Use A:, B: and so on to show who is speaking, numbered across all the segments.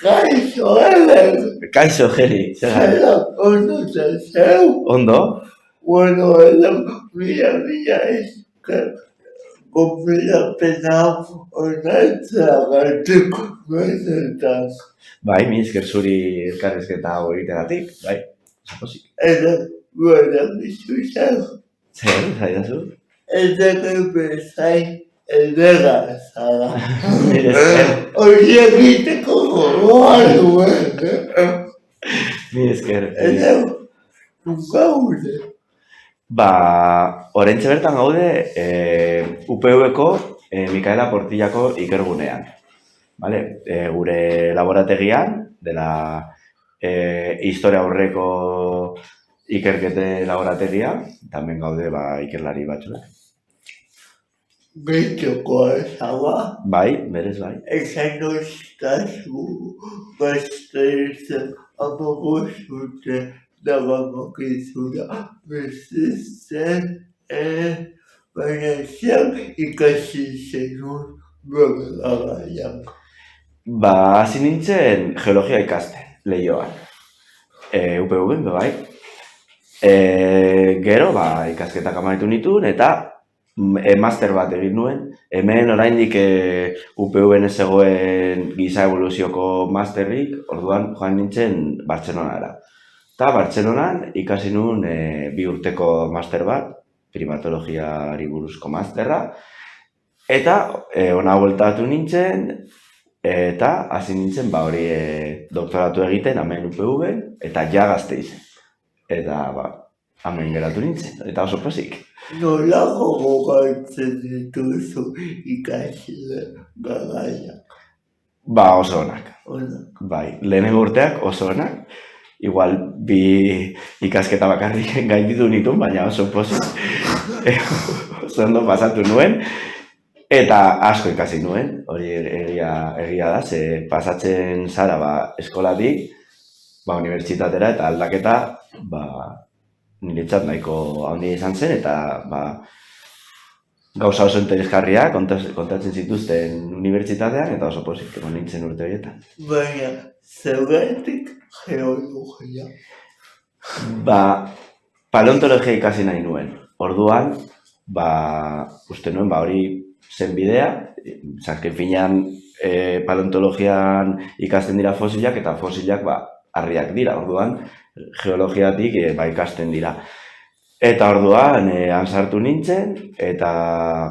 A: Kaixo, Eder.
B: Kaixo, Geri.
A: Zara, ondo zeu.
B: Ondo?
A: Bueno, mila esker. Gonbidapena onartzeagatik benetan.
B: Bai, mi esker zuri elkarrizketa hau egitegatik, bai. Zapozik.
A: Eta, bueno, bizuzen.
B: Zer, zaidazu?
A: Eta bezain edera zara.
B: Mire esker.
A: Hori egiteko gogoa duen.
B: Mi esker.
A: Eta, nunca gaude.
B: Orentxe bertan gaude UPV-ko Mikaela Portillako ikergunean. Vale? Gure laborategian, dela historia aurreko ikerkete laborategia, tamen gaude ikerlari batzuek.
A: Gehitoko ezaba.
B: Bai, berez bai.
A: Esan oztazu bazteritzen amagozute dagamokizura bezitzen, baina zer ikasi zenun bergaraian.
B: Hasi nintzen geologia ikasten, Leioan. UPV-en, bai. Gero, ikasketak amaitu nituen, eta master bat egin nuen. Hemen oraindik UPV-en ez zegoen giza evoluzioko masterrik, orduan joan nintzen Bartzelonara. Eta Bartzelonan ikasi nuen 2 urteko master bat, primatologiari buruzko masterra, eta ona bueltatu nintzen, eta hasi nintzen hori doktoratu egiten hemen UPV-en, eta ja Gasteizen. Eta hemen geratu nintzen, eta oso pozik.
A: Nola gogoratzen dituzu ikasle garaiak?
B: Oso onak.
A: Onak.
B: Bai, lehenengo urteak oso onak. Igual 2 ikasketa bakarrik gainditu nituen, baina oso pozik. Oso ondo pasatu nuen. Eta asko ikasi nuen, hori egia da, ze pasatzen zara eskolatik, unibertsitatera eta aldaketa, niretzat nahiko handia izan zen, eta gauza oso interesgarria kontatzen zituzten unibertsitatean, eta oso pozik egon nintzen urte horietan.
A: Baina, zergatik geologia?
B: Paleontologia ikasi nahi nuen. Orduan, uste nuen, hori zen bidea, azken finean paleontologian ikasten dira fosilak, eta fosilak harriak dira, orduan geologiatik ikasten dira. Eta orduan han sartu nintzen, eta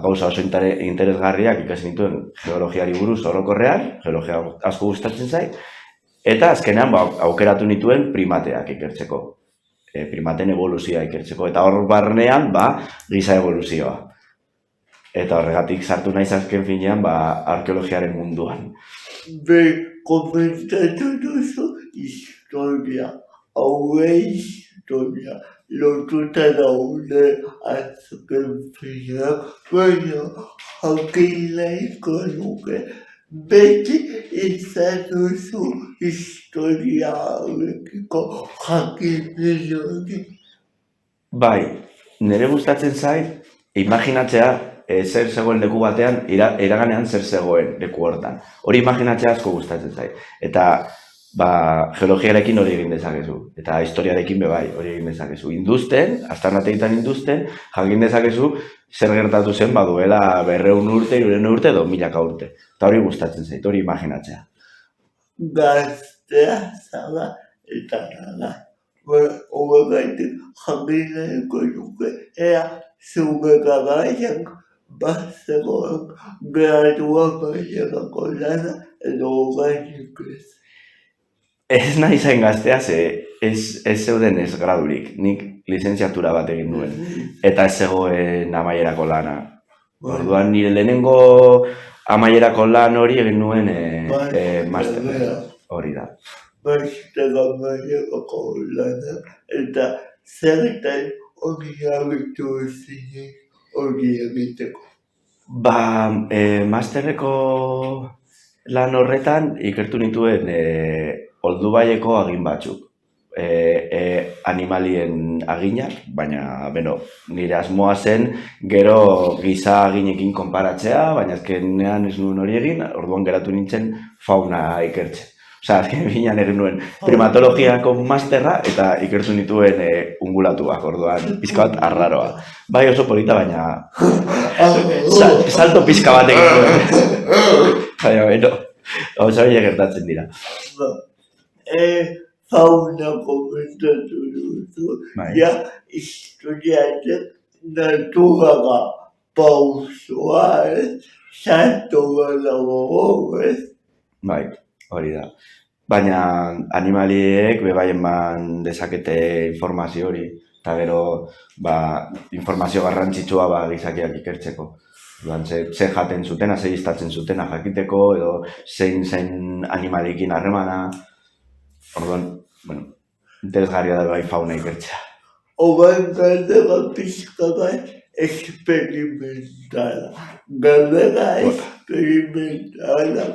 B: gauza oso interesgarriak ikasi nituen geologiari buruz orokorrean, geologia asko gustatzen zait, eta azkenean aukeratu nituen primateak ikertzeko, primaten evoluzioa ikertzeko, eta hor barnean giza evoluzioa. Eta horregatik sartu naiz azken finean arkeologiaren munduan.
A: Komentatu duzu historia, historia, lotuta daude azken finean, baina jakin nahiko nuke. Beti izan duzu historia horrekiko jakin.
B: Bai, nire gustatzen zait, imaginatzea zer zegoen leku batean, iraganean zer zegoen leku hortan. Hori imaginatzea asko gustatzen zait. Eta geologiarekin hori egin dezakezu. Eta historiarekin bai, hori egin dezakezu. Induzten, aztarnategitan induzten, jakin dezakezu zer gertatu zen duela 200 urte, 300 urte edo 1000 urte. Eta hori gustatzen zait, hori imaginatzea.
A: Gaztea zara eta nara. Horregatik jakin nahiko nuke, ea zure garaian bazegoen gradua mailerako lana edo organik ez.
B: Ez nahi zain gaztea, ez zeuden ez gradurik. Nik lizentziatura bat egin nuen. Eta ez zegoen amaierako lana. Orduan nire lehenengo amaierako lan hori egin nuen master. Hori da.
A: Bastega amaierako lana eta zertan hori abitu zinen hori egiteko.
B: Masterreko lan horretan ikertu nituen Oldubaieko agin batzuk. Animalien aginak, baina nire asmoa zen gero giza aginekin konparatzea, baina azkenean ez nuen hori egin, orduan geratu nintzen fauna ikertzen. azken finean egin nuen primatologiako masterra eta ikertu nituen ungulatuak, orduan, pizka bat arraroa. Bai oso polita, baina salto pizka bat egin nuen. Baina, bueno, gauza horiek gertatzen dira.
A: Fauna komentatu duzu, ja, historiatzen naturara pausua, salto gara gogo,
B: Bai, hori da. Baina animaliek bebai eman dezakete informazio hori, eta gero informazio garrantzitsua gizakiak ikertzeko. Orduan, ze jaten zutena, ze iztatzen zutena jakiteko, edo zein animalekin harremana. Orduan, bueno, interesgarria da bai fauna ikertzea.
A: Oban galdera pizka bat experimentala. Galdera experimentala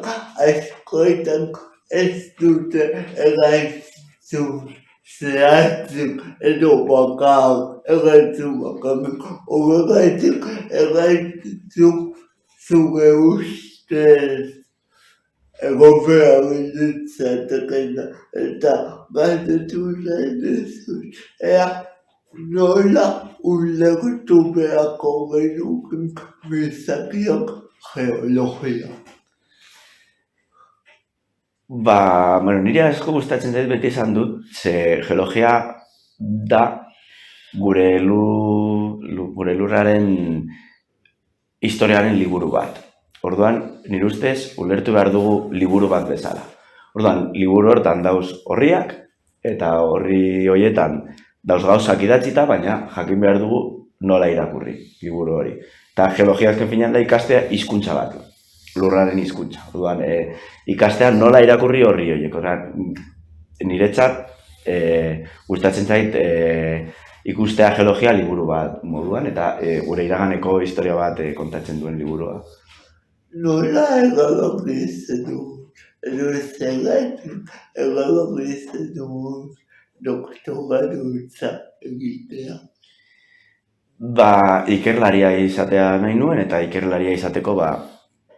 A: askoetan ez dute erantzun zehatzuk edo bakar erantzun bakamik. Horregatik erantzun zure ustez egon behar ditzatekena eta galdetu nahi dizut. Ea nola ulertu beharko genuken gizakiak geologia.
B: Bueno, nire asko gustatzen zait beti esan dut, ze geologia da gure lurraren historiaren liburu bat. Orduan, nire ustez, ulertu behar dugu liburu bat bezala. Orduan, liburu hortan dauz horriak, eta horri horietan dauz gauzak idatzita, baina jakin behar dugu nola irakurri liburu hori. Eta geologia azken finean da ikastea hizkuntza bat, lurraren hizkuntza. Orduan, ikastea nola irakurri horri horiek. Orduan, niretzat, gustatzen zait ikustea geologia liburu bat moduan, eta gure iraganeko historia bat kontatzen duen liburua.
A: Nola egalorritzen dugu, edo zergatik egalorritzen dugu doktoratutza egitea.
B: Ikerlaria izatea nahi nuen, eta ikerlaria izateko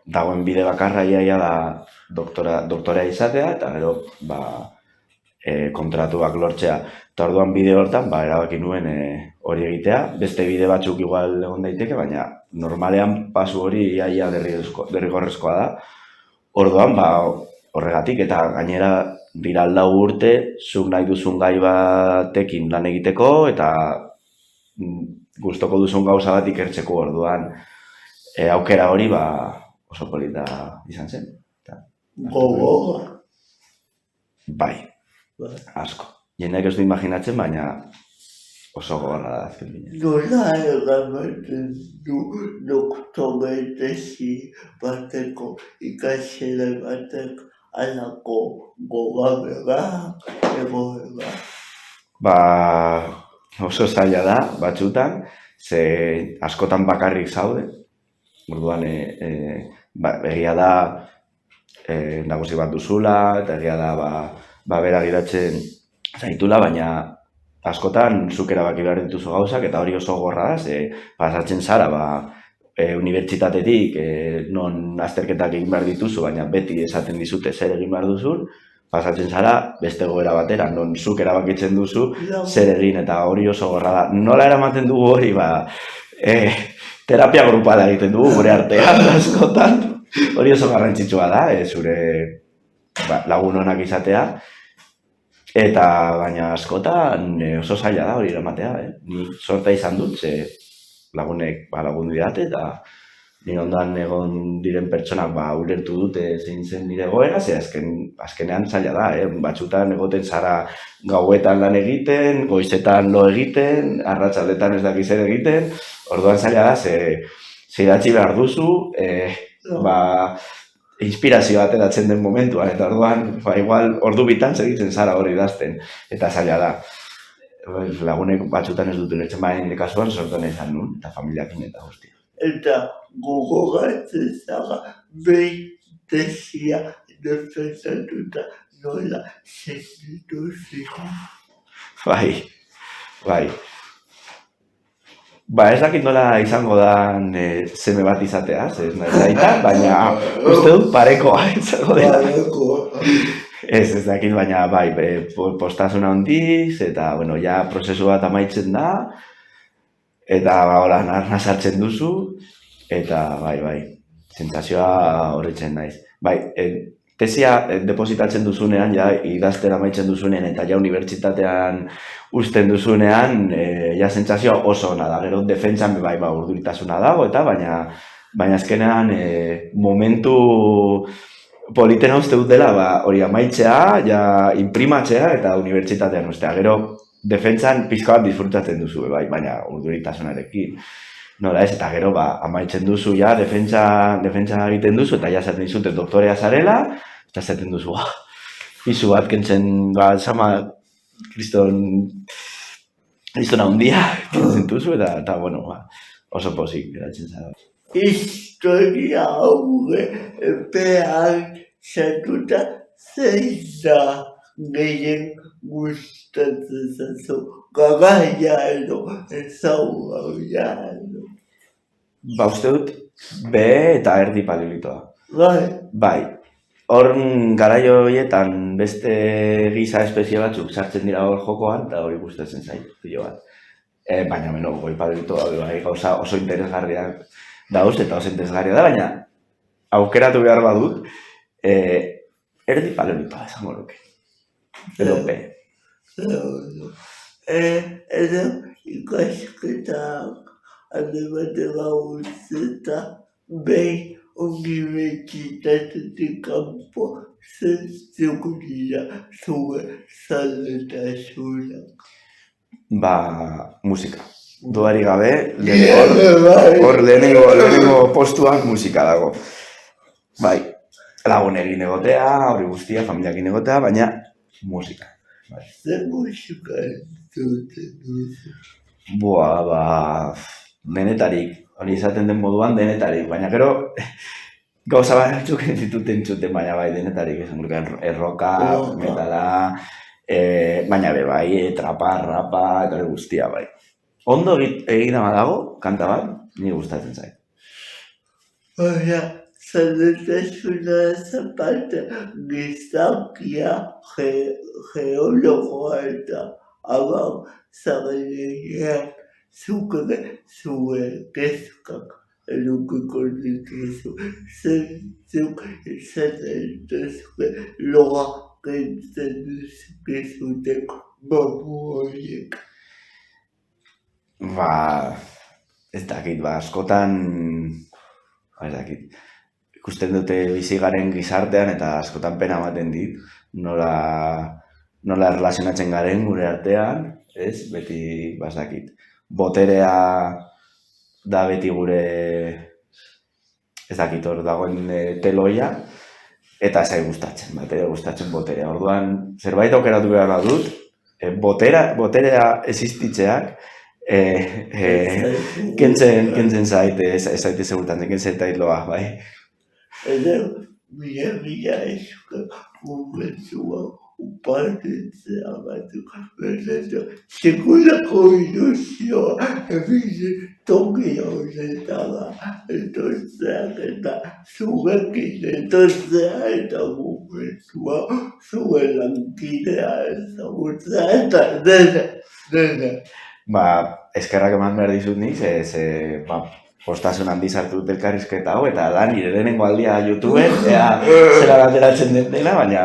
B: dagoen bide bakarra iaia da doktorea izatea, eta gero kontratuak lortzea. Eta orduan bide hortan erabaki nuen hori egitea. Beste bide batzuk igual egon daiteke, baina normalean pasu hori iaia derrigorrezkoa da. Orduan horregatik eta gainera dira 4 urte zuk nahi duzun gai batekin lan egiteko eta gustoko duzun gauza bat ikertzeko. Orduan aukera hori oso polita izan zen.
A: Gogoa.
B: Bai, asko. Jendeak ez du imaginatzen, baina oso gogorra da azken bine.
A: Nola eramaten du doktore tesi bateko ikasle batek alako gogabera, egoera?
B: Oso zaila da, batzutan, ze askotan bakarrik zaude. Orduan, egia da nagusi bat duzula, eta egia da bera giratzen zaitula, baina askotan zuk erabaki behar dituzu gauzak, eta hori oso gorra da, ze pasatzen zara, unibertsitatetik non azterketak egin behar dituzu, baina beti esaten dizute zer egin behar duzun, pasatzen zara beste goera batera, non zuk erabakitzen duzu zer egin, eta hori oso gorra da. Nola eramaten dugu hori, terapia grupala egiten dugu gure artean, askotan, hori oso garrantzitsua da, zure lagun onak izatea, eta baina askotan oso zaila da hori eramatea, Ni sorta izan dut, ze lagunek lagundu didate, eta nire ondan egon diren pertsonak ulertu dute zein zen nire egoera, ze azkenean zaila da, batzutan egoten zara gauetan lan egiten, goizetan lo egiten, arratsaldetan ez dakiz zer egiten, orduan zaila da, ze idatzi behar duzu, inspirazioa ateratzen den momentuan, eta orduan, igual, ordu bitan segitzen zara hori idazten, eta zaila da. Lagunek batzutan ez dut ulertzen, nire kasuan sortu nahi izan nuen, eta familiakin eta guztia.
A: Eta gogoratzen zara behin tesia defensatuta nola sentitu ziren.
B: Bai. Ez dakit nola izango da seme bat izatea, ez nahi zaita, baina uste dut parekoa izango dela. Ez dakit, baina bai, postasuna handiz, eta, bueno, ja prozesu bat amaitzen da, eta, hola, narna sartzen duzu, eta, bai, sentsazioa horretzen naiz. Bai, tesia depositatzen duzunean, ja, idazten amaitzen duzunean, eta ja unibertsitatean uzten duzunean, ja sentsazioa oso ona da, gero defentsan, bai, urduritasuna dago, eta, baina azkenean, momentu politena uste dut dela, hori amaitzea, ja imprimatzea eta unibertsitatean ustea. Gero, defentsan pizka bat disfrutatzen duzu, bai, baina urduritasunarekin. Nola ez, eta gero, amaitzen duzu, ja, defentsa egiten duzu, eta ja zaten dizute doktorea zarela, eta zaten duzu, pisu bat kentzen, sama, kristona handia kentzen duzu, eta bueno, oso pozik geratzen zara.
A: Historia aurrepean sartuta zein da gehien gustatzen zazu, garaia edo ezaugarria edo.
B: Uste dut, B eta erdi paleolitoa.
A: Bai,
B: Bai, hor garaio horietan beste giza espezie batzuk sartzen dira hor jokoan, eta hori gustatzen zait, pilo bat. Baina, goi paleolitoa, bai, gauza oso interesgarriak dauz, eta oso interesgarria da, baina aukeratu behar badut, erdi paleolitoa esango nuke. Edo B.
A: edo ikasketak alde batera utzita behin unibertsitatetik kanpo zentzuk dira zure zaletasunak.
B: Musika. Dudarik gabe, hor lehenengo postuan musika dago. Bai, lagunekin egotea, hori guztia, familiakin egotea, baina musika.
A: Zer musika entzuten duzu?
B: Denetarik, hori izaten den moduan denetarik, baina gero gauza batzuk ez ditut entzuten, baina bai denetarik, esan gure erroka, metala, baina bai, trapa, rapa, eta hori guztia bai. Ondo egin dago, kanta bat, nire gustatzen zait.
A: Baina, zaletasuna zapata gizakia, geologoa eta abar zagalenean zure kezkak edukiko dituzu. Zentzuk izaten duzue loga kentzen duzukizuten babu horiek.
B: Ez dakit, askotan, ikusten dute bizi garen gizartean eta askotan pena ematen dit, nola erlazionatzen garen gure artean, ez? Beti, ez dakit, boterea da beti gure, ez dakit, hor dagoen teloia, eta ez gustatzen boterea. Orduan, zerbait aukeratu behar badut, boterea existitzeak, kentzen zaite, ez zaite segurtan, kentzen taitloa, bai.
A: Edo, mila eska momentua upartitzea batzuk, bertatu, sekulako ilusioa, toki horretara etortzeak eta zurekin etortzea eta momentua zure lankidea ezagutzea eta dena.
B: Eskerrak eman behar dizut niz, postasun handiz hartu dut elkarrizketa hau, eta da nire lehenengo aldia YouTubeen, zera ateratzen dena, baina,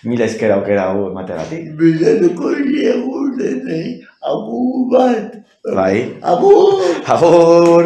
B: mila esker aukera hau emategatik.
A: Bilanuko diegu denei, agur bat.
B: Bai.
A: Agur!
B: Agur!